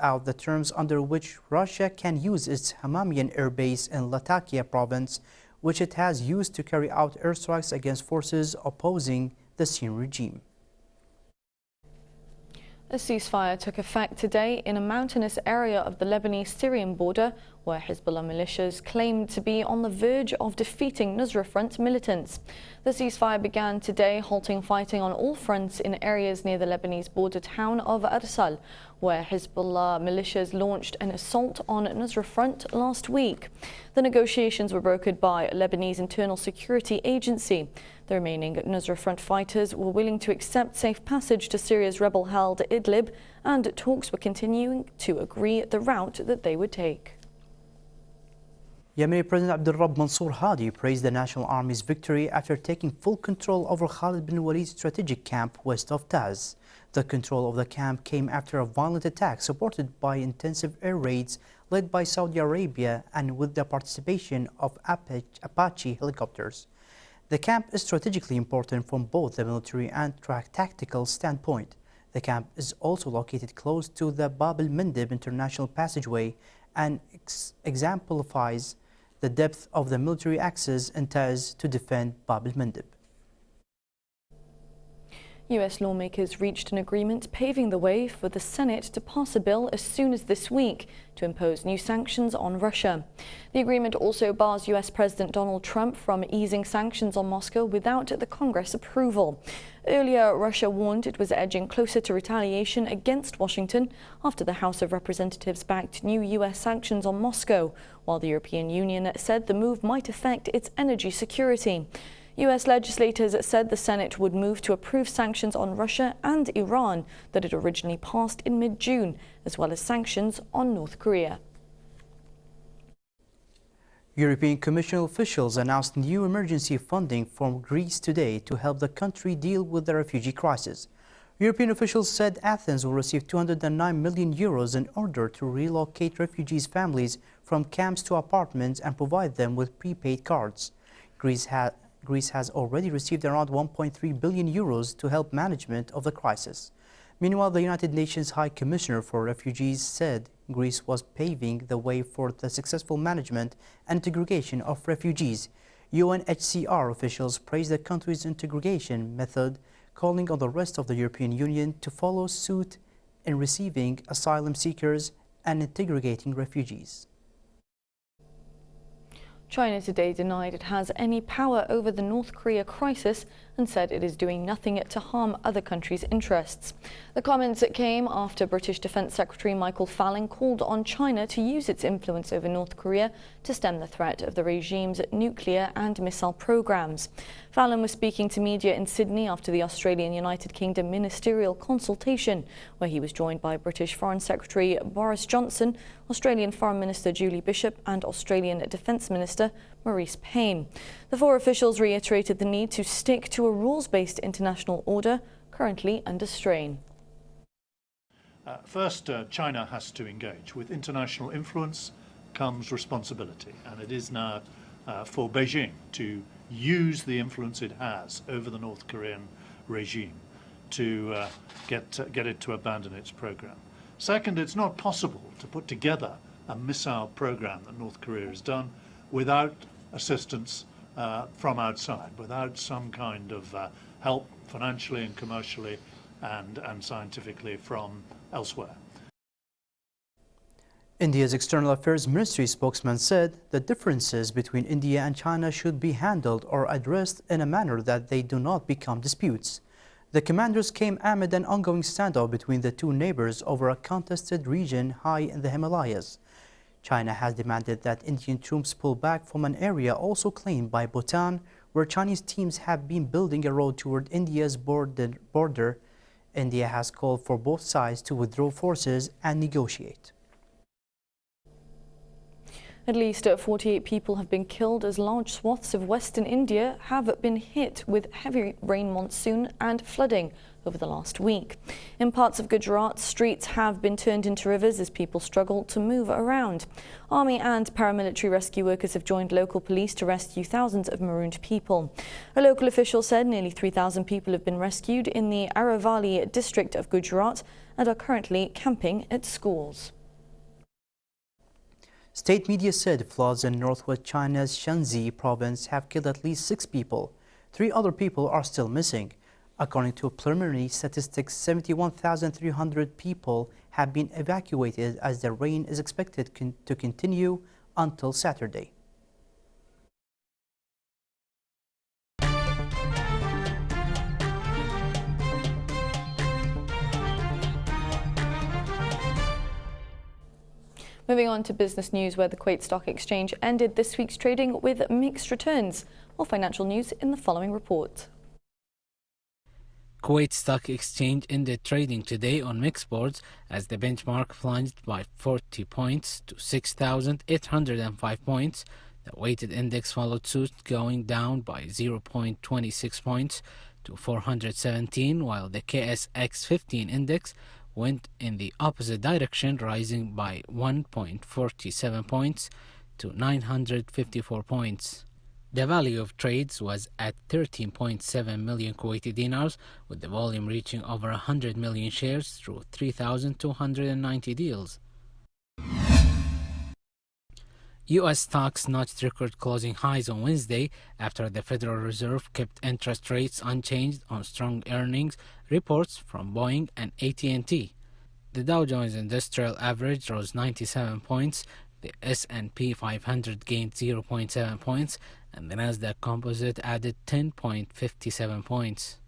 out the terms under which Russia can use its Hamamian air base in Latakia province, which it has used to carry out airstrikes against forces opposing the Syrian regime. A ceasefire took effect today in a mountainous area of the Lebanese-Syrian border where Hezbollah militias claim to be on the verge of defeating Nusra Front militants. The ceasefire began today, halting fighting on all fronts in areas near the Lebanese border town of Arsal, where Hezbollah militias launched an assault on Nusra Front last week. The negotiations were brokered by Lebanese Internal Security Agency. The remaining Nusra Front fighters were willing to accept safe passage to Syria's rebel-held Idlib, and talks were continuing to agree the route that they would take. Yemeni President Abdel Mansour Hadi praised the National Army's victory after taking full control over Khalid bin Walid's strategic camp west of Taz. The control of the camp came after a violent attack supported by intensive air raids led by Saudi Arabia and with the participation of Apache helicopters. The camp is strategically important from both the military and tactical standpoint. The camp is also located close to the Bab el-Mandeb International Passageway and exemplifies the depth of the military axis in Taz to defend Bab el-Mandeb. US lawmakers reached an agreement paving the way for the Senate to pass a bill as soon as this week to impose new sanctions on Russia. The agreement also bars US President Donald Trump from easing sanctions on Moscow without the Congress approval. Earlier, Russia warned it was edging closer to retaliation against Washington after the House of Representatives backed new US sanctions on Moscow, while the European Union said the move might affect its energy security. US legislators said the Senate would move to approve sanctions on Russia and Iran that had originally passed in mid-June, as well as sanctions on North Korea. European Commission officials announced new emergency funding for Greece today to help the country deal with the refugee crisis. European officials said Athens will receive €209 million in order to relocate refugees' families from camps to apartments and provide them with prepaid cards. Greece has already received around €1.3 billion to help management of the crisis. Meanwhile, the United Nations High Commissioner for Refugees said Greece was paving the way for the successful management and integration of refugees. UNHCR officials praised the country's integration method, calling on the rest of the European Union to follow suit in receiving asylum seekers and integrating refugees. China today denied it has any power over the North Korea crisis and said it is doing nothing to harm other countries' interests. The comments came after British Defence Secretary Michael Fallon called on China to use its influence over North Korea to stem the threat of the regime's nuclear and missile programs. Fallon was speaking to media in Sydney after the Australian United Kingdom ministerial consultation, where he was joined by British Foreign Secretary Boris Johnson, Australian Foreign Minister Julie Bishop and Australian Defence Minister Maurice Payne. The four officials reiterated the need to stick to a rules-based international order currently under strain. First, China has to engage. With international influence comes responsibility, and it is now for Beijing to use the influence it has over the North Korean regime to get it to abandon its program. Second, it's not possible to put together a missile program that North Korea has done without assistance from outside, without some kind of help financially and commercially and scientifically from elsewhere. India's External Affairs Ministry spokesman said the differences between India and China should be handled or addressed in a manner that they do not become disputes. The commanders came amid an ongoing standoff between the two neighbors over a contested region high in the Himalayas. China has demanded that Indian troops pull back from an area also claimed by Bhutan, where Chinese teams have been building a road toward India's border. India has called for both sides to withdraw forces and negotiate. At least 48 people have been killed as large swaths of western India have been hit with heavy rain monsoon and flooding over the last week. In parts of Gujarat, streets have been turned into rivers as people struggle to move around. Army and paramilitary rescue workers have joined local police to rescue thousands of marooned people. A local official said nearly 3,000 people have been rescued in the Aravalli district of Gujarat and are currently camping at schools. State media said floods in northwest China's Shanxi province have killed at least 6 people. 3 other people are still missing. According to preliminary statistics, 71,300 people have been evacuated as the rain is expected to continue until Saturday. Moving on to business news, where the Kuwait Stock Exchange ended this week's trading with mixed returns. More financial news in the following report. Kuwait Stock Exchange ended trading today on mixed boards as the benchmark plunged by 40 points to 6,805 points. The weighted index followed suit, going down by 0.26 points to 417, while the KSX 15 index went in the opposite direction, rising by 1.47 points to 954 points. The value of trades was at 13.7 million Kuwaiti dinars, with the volume reaching over 100 million shares through 3,290 deals. U.S. stocks notched record closing highs on Wednesday after the Federal Reserve kept interest rates unchanged on strong earnings reports from Boeing and AT&T. The Dow Jones Industrial Average rose 97 points, the S&P 500 gained 0.7 points, and the Nasdaq Composite added 10.57 points.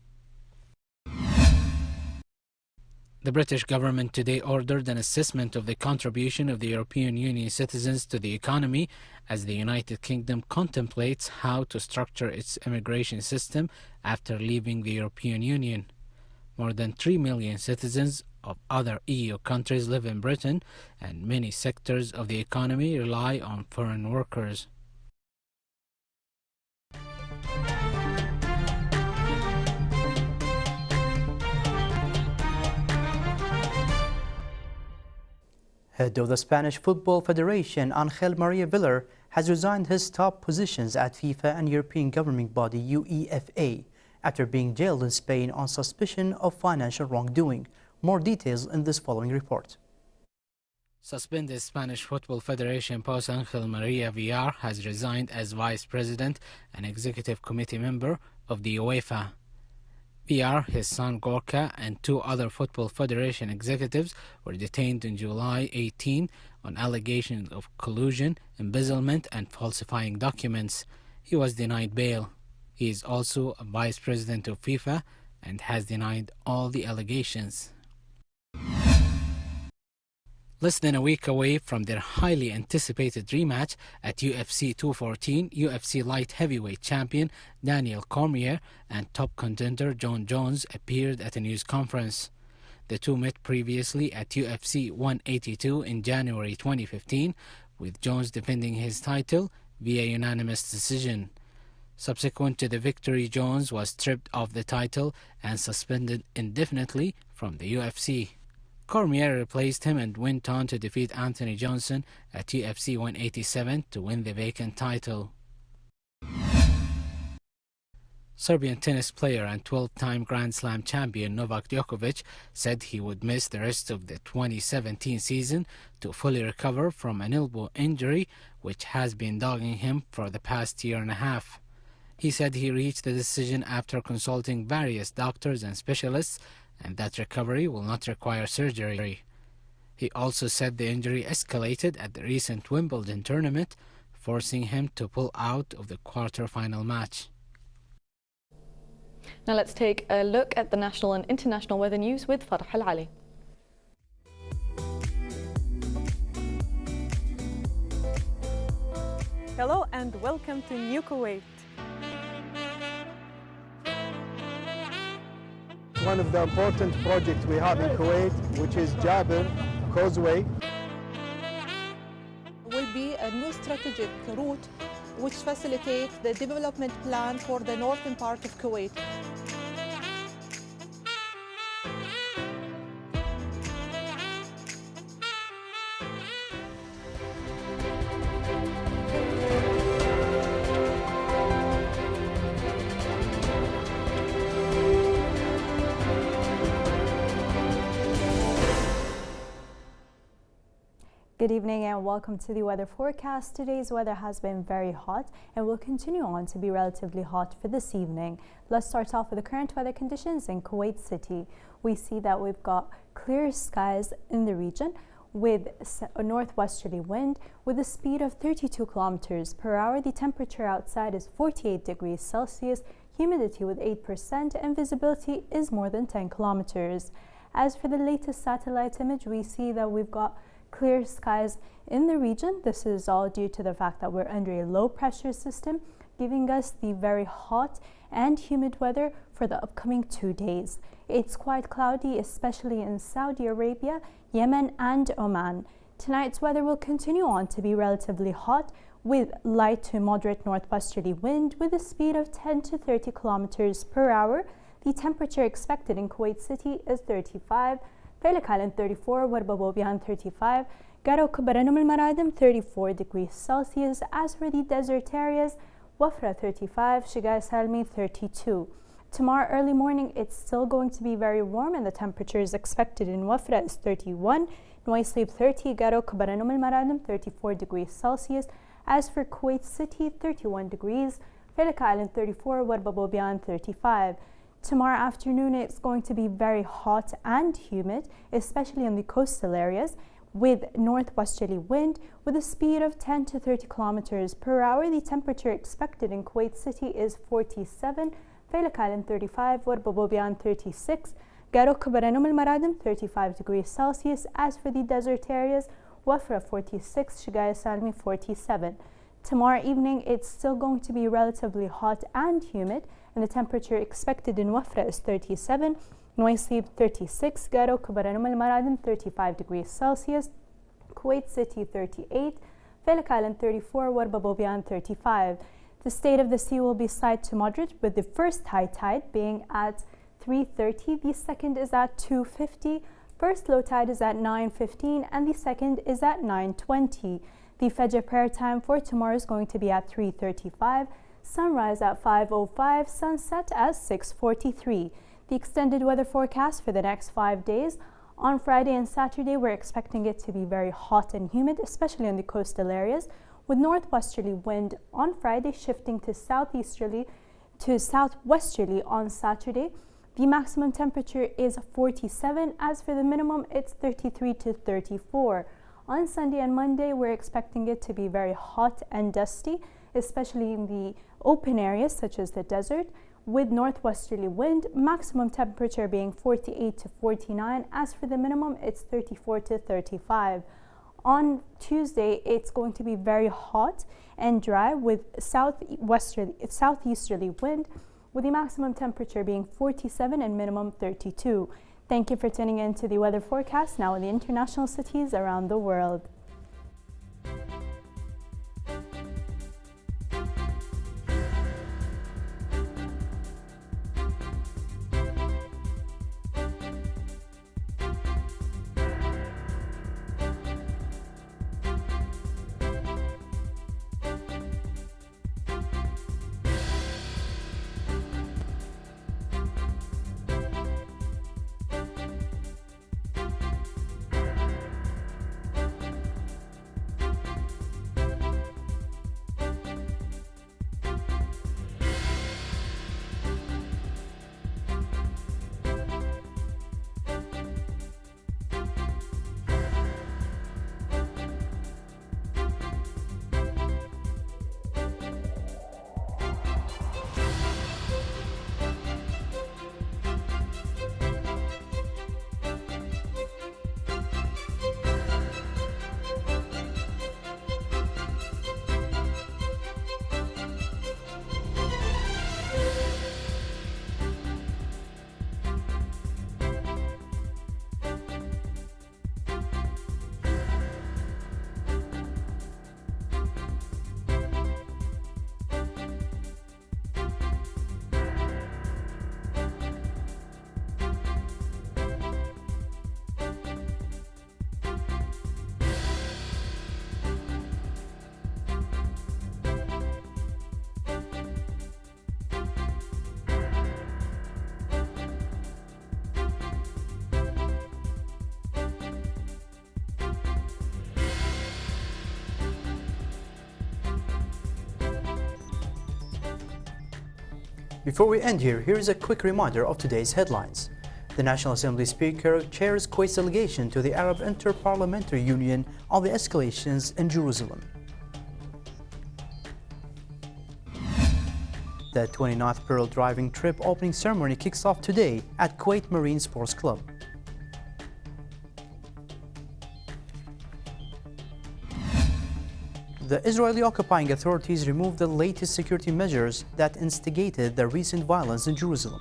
The British government today ordered an assessment of the contribution of the European Union citizens to the economy as the United Kingdom contemplates how to structure its immigration system after leaving the European Union. More than 3 million citizens of other EU countries live in Britain, and many sectors of the economy rely on foreign workers. Head of the Spanish Football Federation, Ángel María Villar, has resigned his top positions at FIFA and European governing body UEFA after being jailed in Spain on suspicion of financial wrongdoing. More details in this following report. Suspended Spanish Football Federation boss Ángel María Villar has resigned as vice president and executive committee member of the UEFA. Villar, his son Gorka, and 2 other Football Federation executives were detained on July 18 on allegations of collusion, embezzlement, and falsifying documents. He was denied bail. He is also a vice president of FIFA and has denied all the allegations. Less than a week away from their highly anticipated rematch at UFC 214, UFC light heavyweight champion Daniel Cormier and top contender Jon Jones appeared at a news conference. The two met previously at UFC 182 in January 2015, with Jones defending his title via unanimous decision. Subsequent to the victory, Jones was stripped of the title and suspended indefinitely from the UFC. Cormier replaced him and went on to defeat Anthony Johnson at UFC 187 to win the vacant title. Serbian tennis player and 12-time Grand Slam champion Novak Djokovic said he would miss the rest of the 2017 season to fully recover from an elbow injury which has been dogging him for the past year and a half. He said he reached the decision after consulting various doctors and specialists and that recovery will not require surgery. He also said the injury escalated at the recent Wimbledon tournament, forcing him to pull out of the quarter-final match. Now let's take a look at the national and international weather news with Farah Al-Ali. Hello and welcome to New Kuwait. One of the important projects we have in Kuwait, which is Jabir Causeway. We'll will be a new strategic route which facilitates the development plan for the northern part of Kuwait. Good evening and welcome to the weather forecast. Today's weather has been very hot and will continue on to be relatively hot for this evening. Let's start off with the current weather conditions in Kuwait City. We see that we've got clear skies in the region with a northwesterly wind with a speed of 32 kilometers per hour. The temperature outside is 48 degrees Celsius, humidity with 8%, and visibility is more than 10 kilometers. As for the latest satellite image, we see that we've got clear skies in the region. This is all due to the fact that we're under a low pressure system, giving us the very hot and humid weather for the upcoming 2 days. It's quite cloudy, especially in Saudi Arabia, Yemen and Oman. Tonight's weather will continue on to be relatively hot with light to moderate northwesterly wind with a speed of 10 to 30 kilometers per hour. The temperature expected in Kuwait City is 35, فيلك Island 34, Warba Bobihan 35, Garo Kubaranum Al Maradim 34 degrees Celsius. As for the desert areas, Wafra 35, Shigai Salmi 32. Tomorrow early morning it's still going to be very warm and the temperature is expected in Wafra is 31, Nuwaislib 30, Garo Kubaranum Al Maradim 34 degrees Celsius. As for Kuwait City 31 degrees, Faylik Island 34, Warba Bobihan 35. Tomorrow afternoon it's going to be very hot and humid, especially in the coastal areas, with northwesterly wind with a speed of 10 to 30 kilometers per hour. The temperature expected in Kuwait City is 47, Faylik Island 35, Warba Bobihan 36, Garo Kubaranum Al Maradim 35 degrees Celsius. As for the desert areas, Wafra 46, Shigaya Salmi 47. Tomorrow evening it's still going to be relatively hot and humid, and the temperature expected in Wafra is 37, Nuwaislib 36, Garo Kubaranum Al Maradim 35 degrees Celsius, Kuwait City 38, Faylik Island 34, Warba Bobihan 35. The state of the sea will be slight to moderate, with the first high tide being at 3:30, the second is at 2:50, first low tide is at 9:15, and the second is at 9:20. The Fajr prayer time for tomorrow is going to be at 3:35, sunrise at 5:05, sunset at 6:43. The extended weather forecast for the next 5 days. On Friday and Saturday, we're expecting it to be very hot and humid, especially in the coastal areas, with northwesterly wind on Friday shifting to southeasterly to southwesterly on Saturday. The maximum temperature is 47. As for the minimum, it's 33 to 34. On Sunday and Monday, we're expecting it to be very hot and dusty, especially in the open areas such as the desert, with northwesterly wind, maximum temperature being 48 to 49. As for the minimum, it's 34 to 35. On Tuesday, it's going to be very hot and dry with southeasterly wind, with the maximum temperature being 47 and minimum 32. Thank you for tuning in to the weather forecast now in the international cities around the world. Before we end here is a quick reminder of today's headlines. The National Assembly Speaker chairs Kuwait's delegation to the Arab Inter-Parliamentary Union on the escalations in Jerusalem. The 29th Pearl Driving Trip opening ceremony kicks off today at Kuwait Marine Sports Club. The Israeli occupying authorities removed the latest security measures that instigated the recent violence in Jerusalem.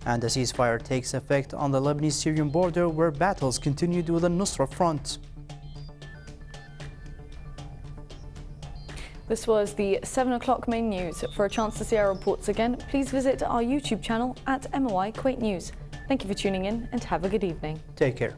And a ceasefire takes effect on the Lebanese-Syrian border, where battles continued with the Nusra Front. This was the 7 o'clock main news. For a chance to see our reports again, please visit our YouTube channel at MOI Kuwait News. Thank you for tuning in and have a good evening. Take care.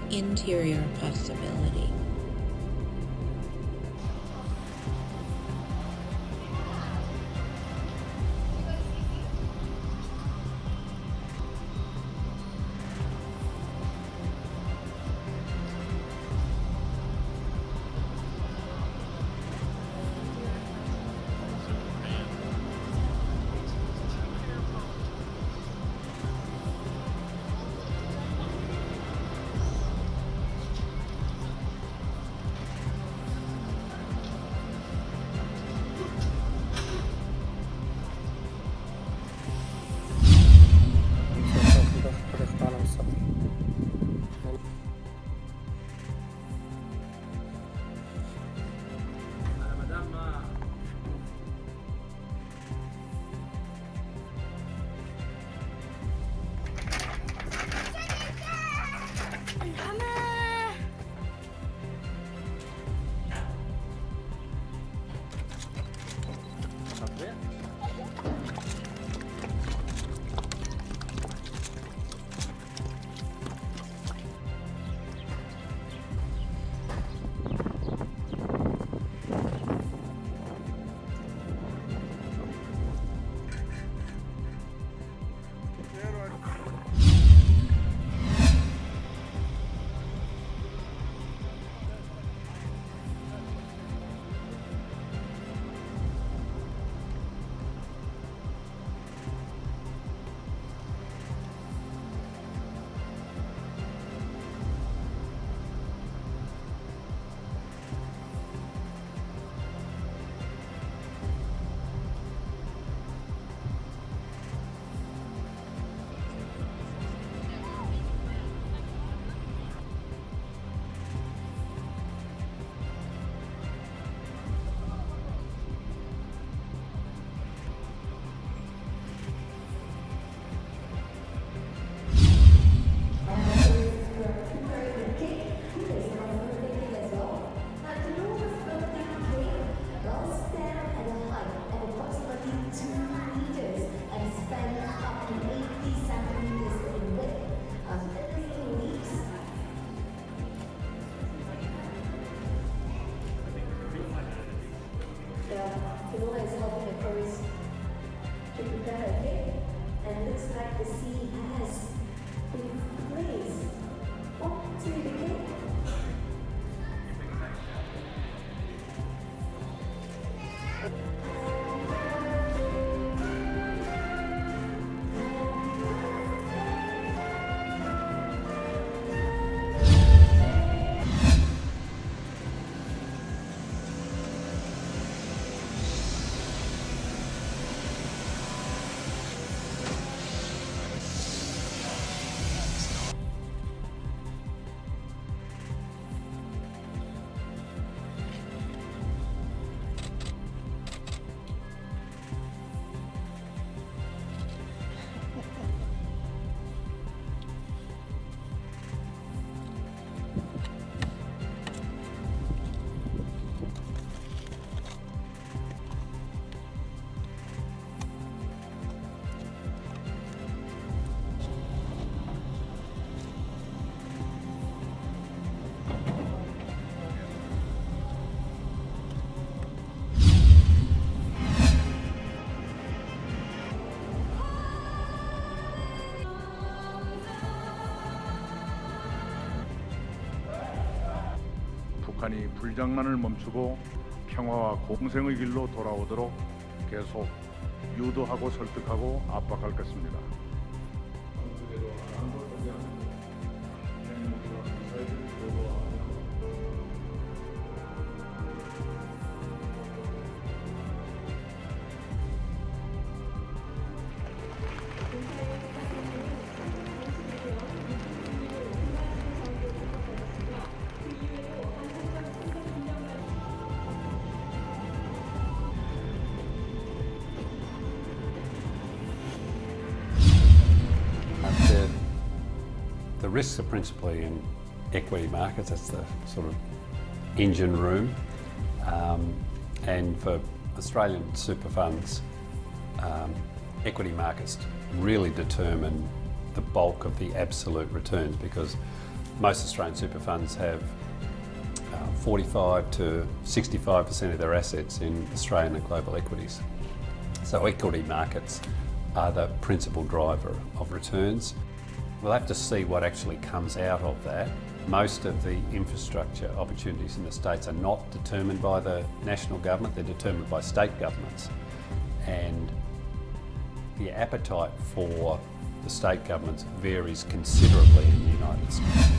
Interior possibility. 북한이 불장난을 멈추고 평화와 공생의 길로 돌아오도록 계속 유도하고 설득하고 압박할 것입니다. The risks are principally in equity markets. That's the sort of engine room. And for Australian super funds, equity markets really determine the bulk of the absolute returns, because most Australian super funds have 45 to 65% of their assets in Australian and global equities. So equity markets are the principal driver of returns. We'll have to see what actually comes out of that. Most of the infrastructure opportunities in the states are not determined by the national government, they're determined by state governments. And the appetite for the state governments varies considerably in the United States.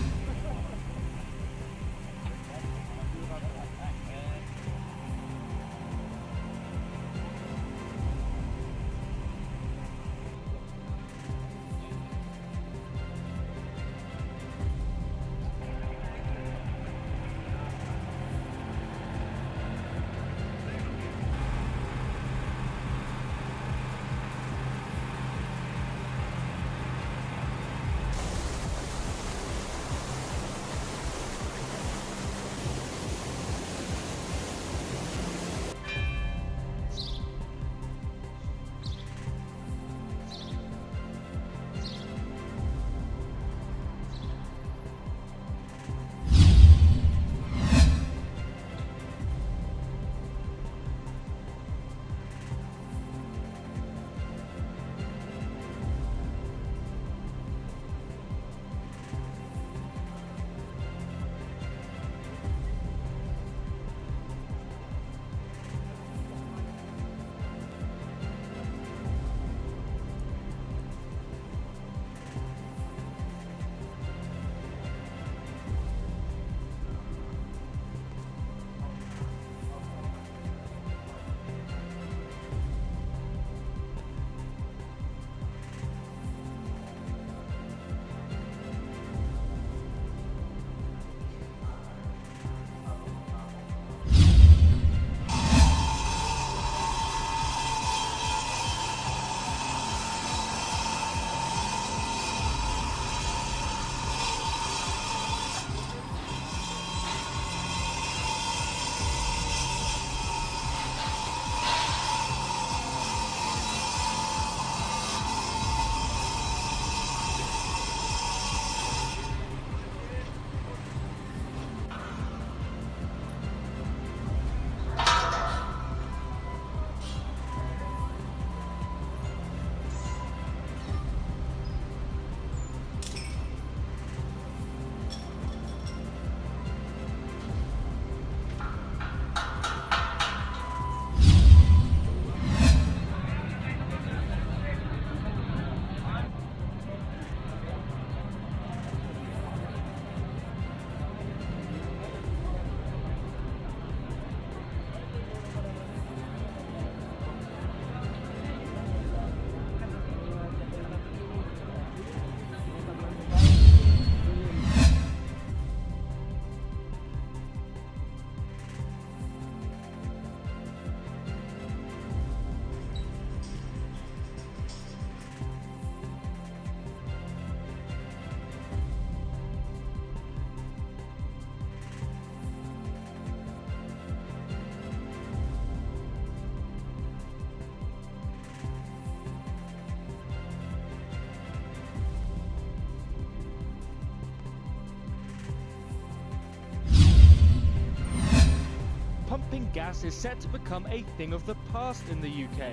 Pumping gas is set to become a thing of the past in the UK.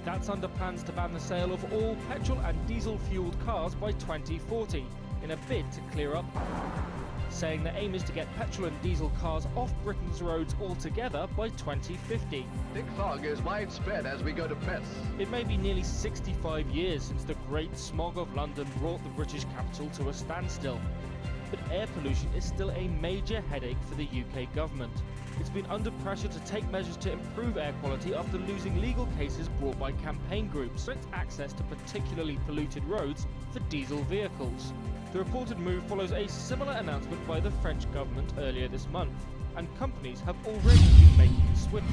That's under plans to ban the sale of all petrol and diesel-fueled cars by 2040, in a bid to clear up, saying the aim is to get petrol and diesel cars off Britain's roads altogether by 2050. Thick fog is widespread as we go to press. It may be nearly 65 years since the Great Smog of London brought the British capital to a standstill. But air pollution is still a major headache for the UK government. It's been under pressure to take measures to improve air quality after losing legal cases brought by campaign groups for its access to particularly polluted roads for diesel vehicles. The reported move follows a similar announcement by the French government earlier this month, and companies have already been making swift.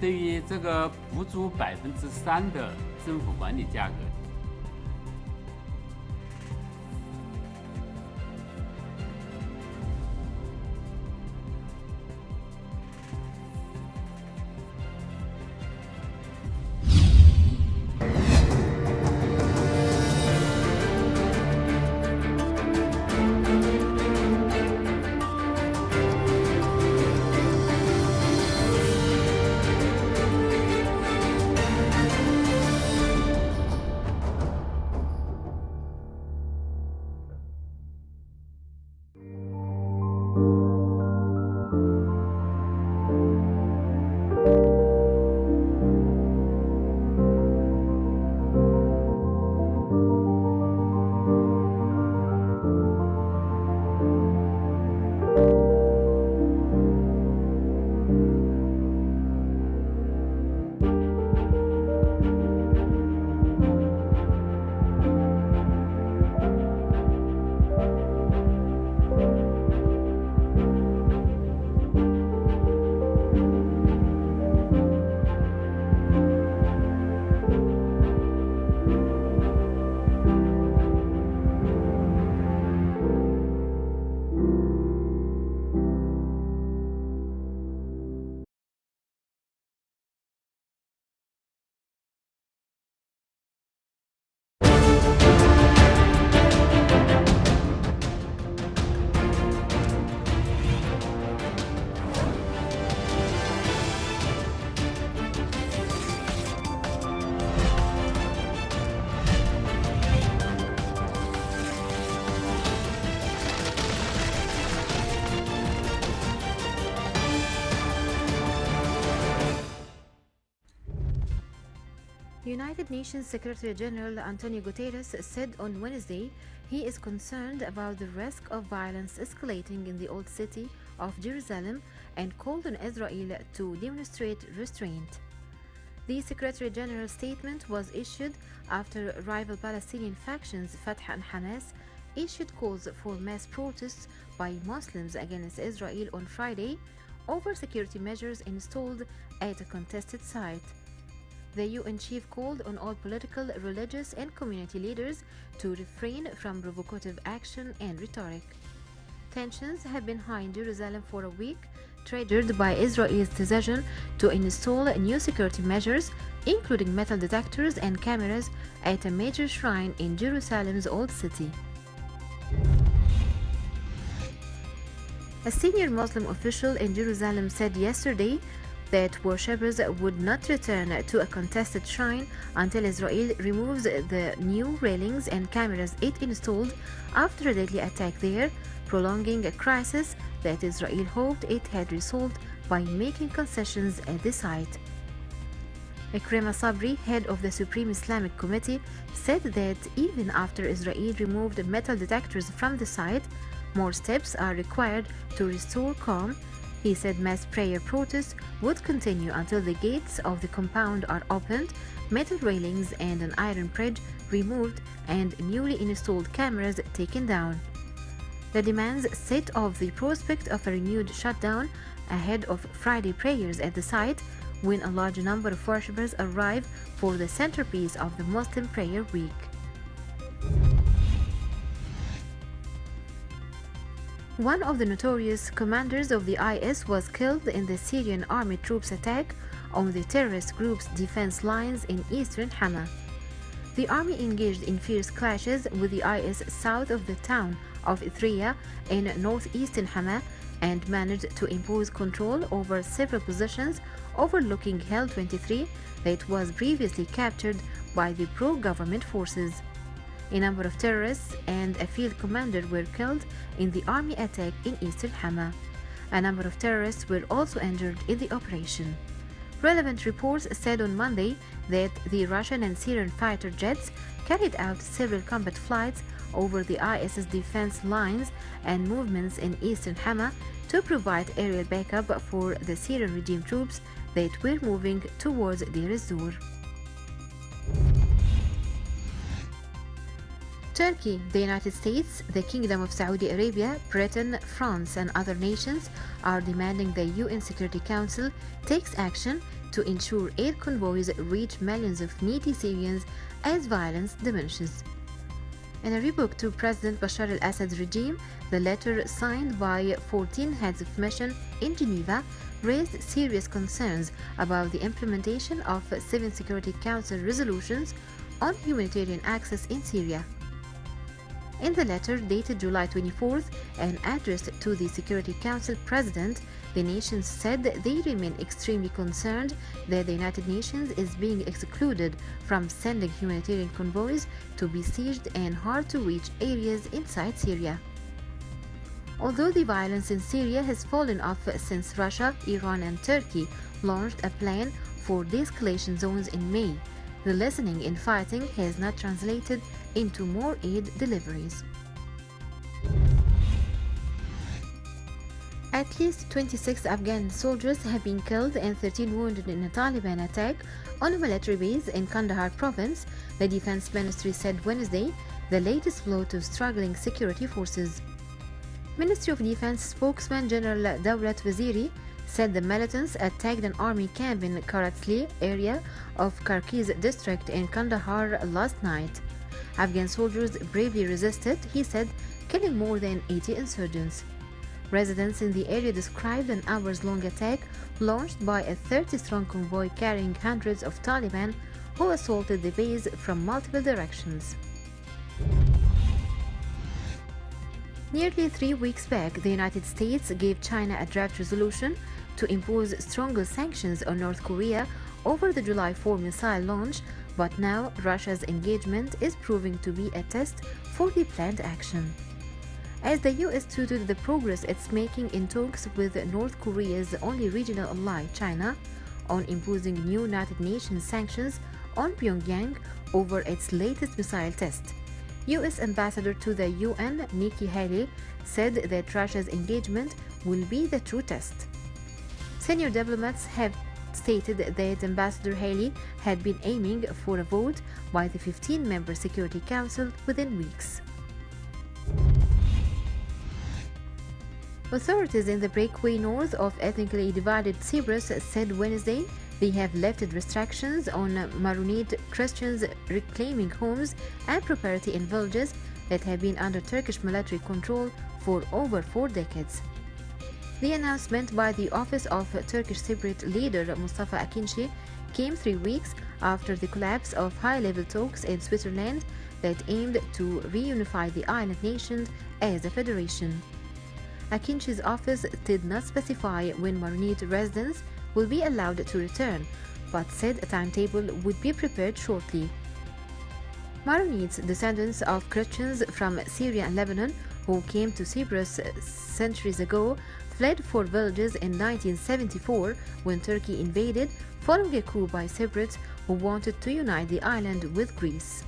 对于这个不足3%的政府管理价格。United Nations Secretary General Antonio Guterres said on Wednesday he is concerned about the risk of violence escalating in the old city of Jerusalem and called on Israel to demonstrate restraint. The Secretary General's statement was issued after rival Palestinian factions Fatah and Hamas issued calls for mass protests by Muslims against Israel on Friday over security measures installed at a contested site. The UN chief called on all political, religious, and community leaders to refrain from provocative action and rhetoric. Tensions have been high in Jerusalem for a week, triggered by Israel's decision to install new security measures, including metal detectors and cameras, at a major shrine in Jerusalem's Old City. A senior Muslim official in Jerusalem said yesterday that worshippers would not return to a contested shrine until Israel removes the new railings and cameras it installed after a deadly attack there, prolonging a crisis that Israel hoped it had resolved by making concessions at the site. Ekrema Sabri, head of the Supreme Islamic Committee, said that even after Israel removed metal detectors from the site, more steps are required to restore calm. He said mass prayer protests would continue until the gates of the compound are opened, metal railings and an iron bridge removed, and newly installed cameras taken down. The demands set off the prospect of a renewed shutdown ahead of Friday prayers at the site, when a large number of worshippers arrive for the centerpiece of the Muslim prayer week. One of the notorious commanders of the IS was killed in the Syrian army troops' attack on the terrorist group's defense lines in eastern Hama. The army engaged in fierce clashes with the IS south of the town of Thria in northeastern Hama and managed to impose control over several positions overlooking Hill 23 that was previously captured by the pro-government forces. A number of terrorists and a field commander were killed in the army attack in eastern Hama. A number of terrorists were also injured in the operation. Relevant reports said on Monday that the Russian and Syrian fighter jets carried out several combat flights over the IS's defense lines and movements in eastern Hama to provide aerial backup for the Syrian regime troops that were moving towards Deir ez-Zor. Turkey, the United States, the Kingdom of Saudi Arabia, Britain, France, and other nations are demanding the UN Security Council takes action to ensure air convoys reach millions of needy Syrians as violence diminishes. In a rebuke to President Bashar al-Assad's regime, the letter signed by 14 heads of mission in Geneva raised serious concerns about the implementation of 7 Security Council resolutions on humanitarian access in Syria. In the letter dated July 24th and addressed to the Security Council President, the nations said they remain extremely concerned that the United Nations is being excluded from sending humanitarian convoys to besieged and hard-to-reach areas inside Syria. Although the violence in Syria has fallen off since Russia, Iran and Turkey launched a plan for de-escalation zones in May, the lessening in fighting has not translated into more aid deliveries. At least 26 Afghan soldiers have been killed and 13 wounded in a Taliban attack on a military base in Kandahar province, the Defense Ministry said Wednesday, the latest blow to struggling security forces. Ministry of Defense spokesman General Dawlat Waziri said the militants attacked an army camp in Karatsli area of Karkiz district in Kandahar last night. Afghan soldiers bravely resisted, he said, killing more than 80 insurgents. Residents in the area described an hours-long attack launched by a 30-strong convoy carrying hundreds of Taliban who assaulted the base from multiple directions. Nearly 3 weeks back, the United States gave China a draft resolution to impose stronger sanctions on North Korea over the July 4 missile launch, but now Russia's engagement is proving to be a test for the planned action. As the US tutored the progress it's making in talks with North Korea's only regional ally, China, on imposing new United Nations sanctions on Pyongyang over its latest missile test, US Ambassador to the UN, Nikki Haley, said that Russia's engagement will be the true test. Senior diplomats have stated that Ambassador Haley had been aiming for a vote by the 15-member Security Council within weeks. Authorities in the breakaway north of ethnically divided Cyprus said Wednesday they have lifted restrictions on Maronite Christians reclaiming homes and property in villages that have been under Turkish military control for over 4 decades. The announcement by the office of Turkish Cypriot leader Mustafa Akinci came 3 weeks after the collapse of high-level talks in Switzerland that aimed to reunify the island nation as a federation. Akinci's office did not specify when Maronite residents will be allowed to return, but said a timetable would be prepared shortly. Maronites, descendants of Christians from Syria and Lebanon who came to Cyprus centuries ago, fled for villages in 1974 when Turkey invaded following a coup by Cypriots who wanted to unite the island with Greece.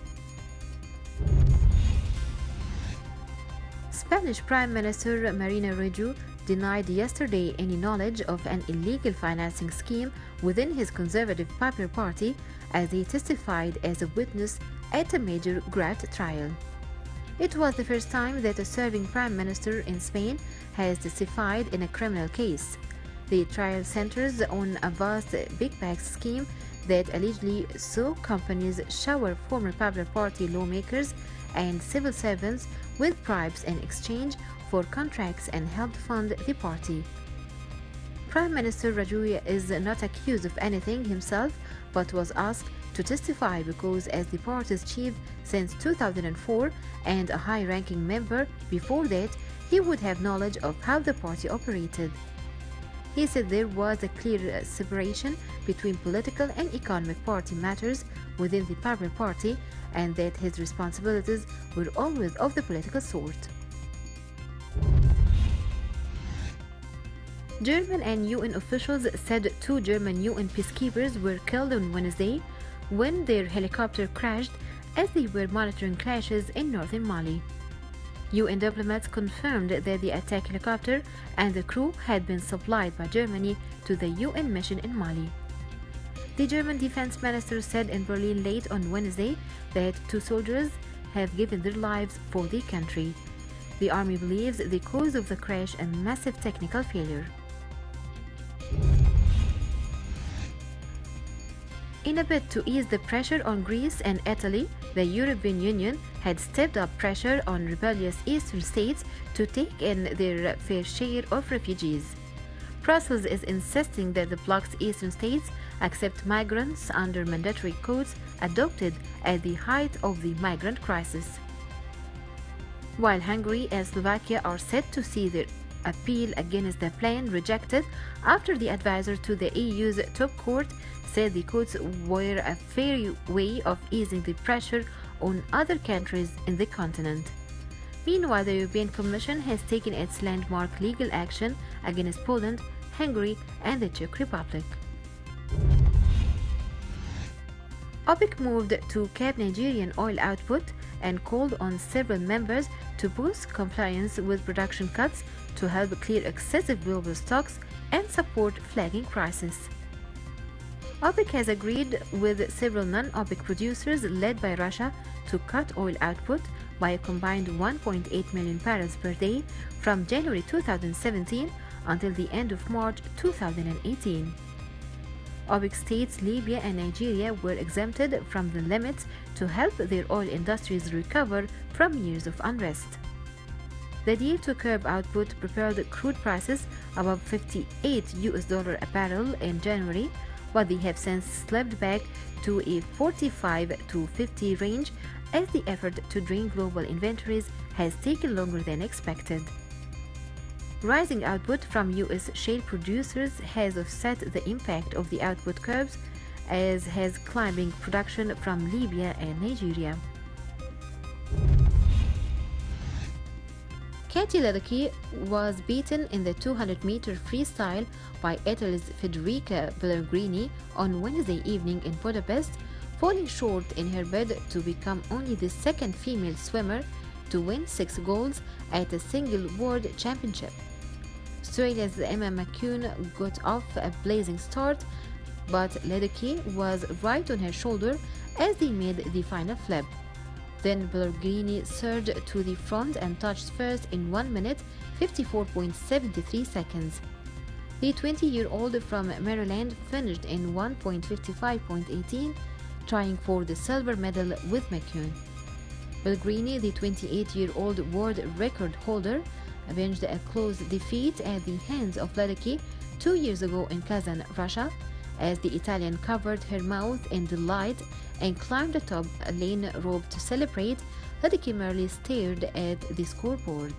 Spanish Prime Minister Marina Rajoy denied yesterday any knowledge of an illegal financing scheme within his Conservative Popular Party as he testified as a witness at a major graft trial. It was the first time that a serving Prime Minister in Spain has testified in a criminal case. The trial centers on a vast big bag scheme that allegedly saw companies shower former Popular Party lawmakers and civil servants with bribes in exchange for contracts and helped fund the party. Prime Minister Rajoy is not accused of anything himself, but was asked to testify because as the party's chief since 2004 and a high-ranking member before that, he would have knowledge of how the party operated. He said there was a clear separation between political and economic party matters within the Popular Party and that his responsibilities were always of the political sort. German and UN officials said 2 German UN peacekeepers were killed on Wednesday when their helicopter crashed as they were monitoring clashes in northern Mali. UN diplomats confirmed that the attack helicopter and the crew had been supplied by Germany to the UN mission in Mali. The German defense minister said in Berlin late on Wednesday that 2 soldiers have given their lives for the country. The army believes the cause of the crash a massive technical failure. In a bid to ease the pressure on Greece and Italy, the European Union had stepped up pressure on rebellious eastern states to take in their fair share of refugees. Brussels is insisting that the bloc's eastern states accept migrants under mandatory codes adopted at the height of the migrant crisis. While Hungary and Slovakia are set to see their appeal against the plan rejected after the advisor to the EU's top court said the codes were a fair way of easing the pressure on other countries in the continent. Meanwhile, the European Commission has taken its landmark legal action against Poland, Hungary, and the Czech Republic. OPEC moved to cap Nigerian oil output and called on several members to boost compliance with production cuts to help clear excessive global stocks and support flagging prices. OPEC has agreed with several non-OPEC producers led by Russia to cut oil output by a combined 1.8 million barrels per day from January 2017 until the end of March 2018. OPEC states Libya and Nigeria were exempted from the limits to help their oil industries recover from years of unrest. The deal to curb output propelled crude prices above $58 a barrel in January, but they have since slipped back to a 45 to 50 range as the effort to drain global inventories has taken longer than expected. Rising output from U.S. shale producers has offset the impact of the output curbs, as has climbing production from Libya and Nigeria. Katie Ledecky was beaten in the 200-meter freestyle by Italy's Federica Pellegrini on Wednesday evening in Budapest, falling short in her bid to become only the second female swimmer to win 6 golds at a single world championship. Australia's Emma McCune got off a blazing start, but Ledecky was right on her shoulder as they made the final flip. Then Pellegrini surged to the front and touched first in 1 minute 54.73 seconds. The 20-year-old from Maryland finished in 1.55.18, trying for the silver medal with McCune. Pellegrini, the 28-year-old world record holder, avenged a close defeat at the hands of Ledecky 2 years ago in Kazan, Russia, as the Italian covered her mouth in delight and climbed atop a lane rope to celebrate. Ledecky merely stared at the scoreboard.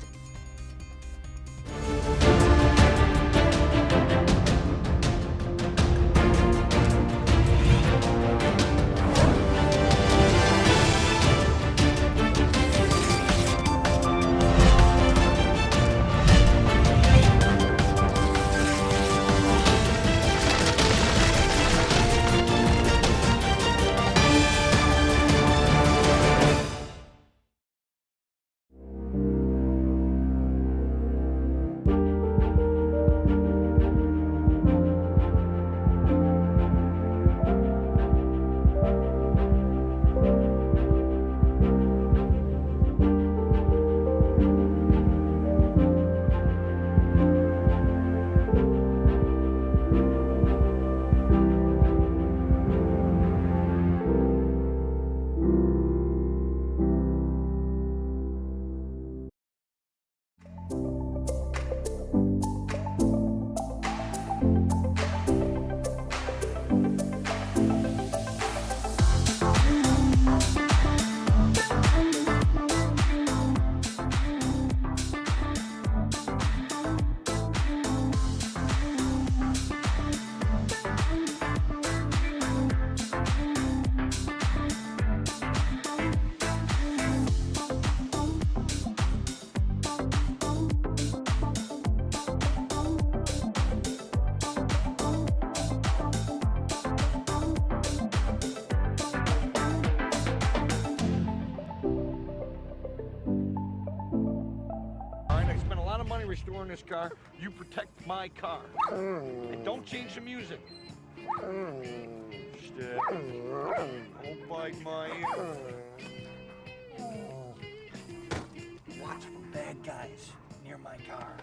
Restoring this car, you protect my car. And don't change the music. Step. Don't bite my ear. Watch for bad guys near my car.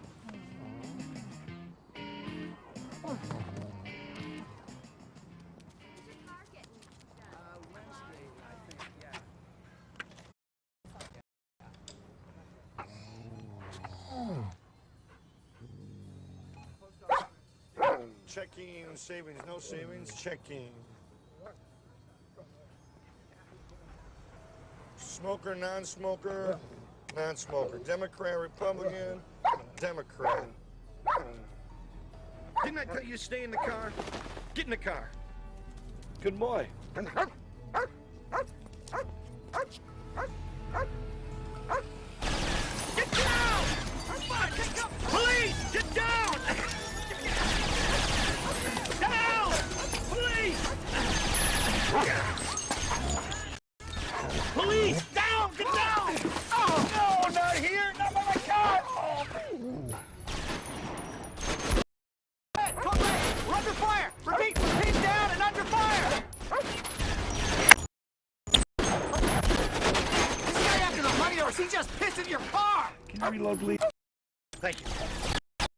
Checking savings, no savings, checking. Smoker, non-smoker, non-smoker. Democrat, Republican, Democrat. Didn't I tell you to stay in the car? Get in the car. Good boy. Get down! Police! Get down! Down! Police! Police! Down! Get down! Oh, no, not here! Not by my car! Oh. Come back! We're under fire! Repeat! Pin down and under fire! Is this guy after the money or is he just pissing your car? Can you reload, please? Thank you.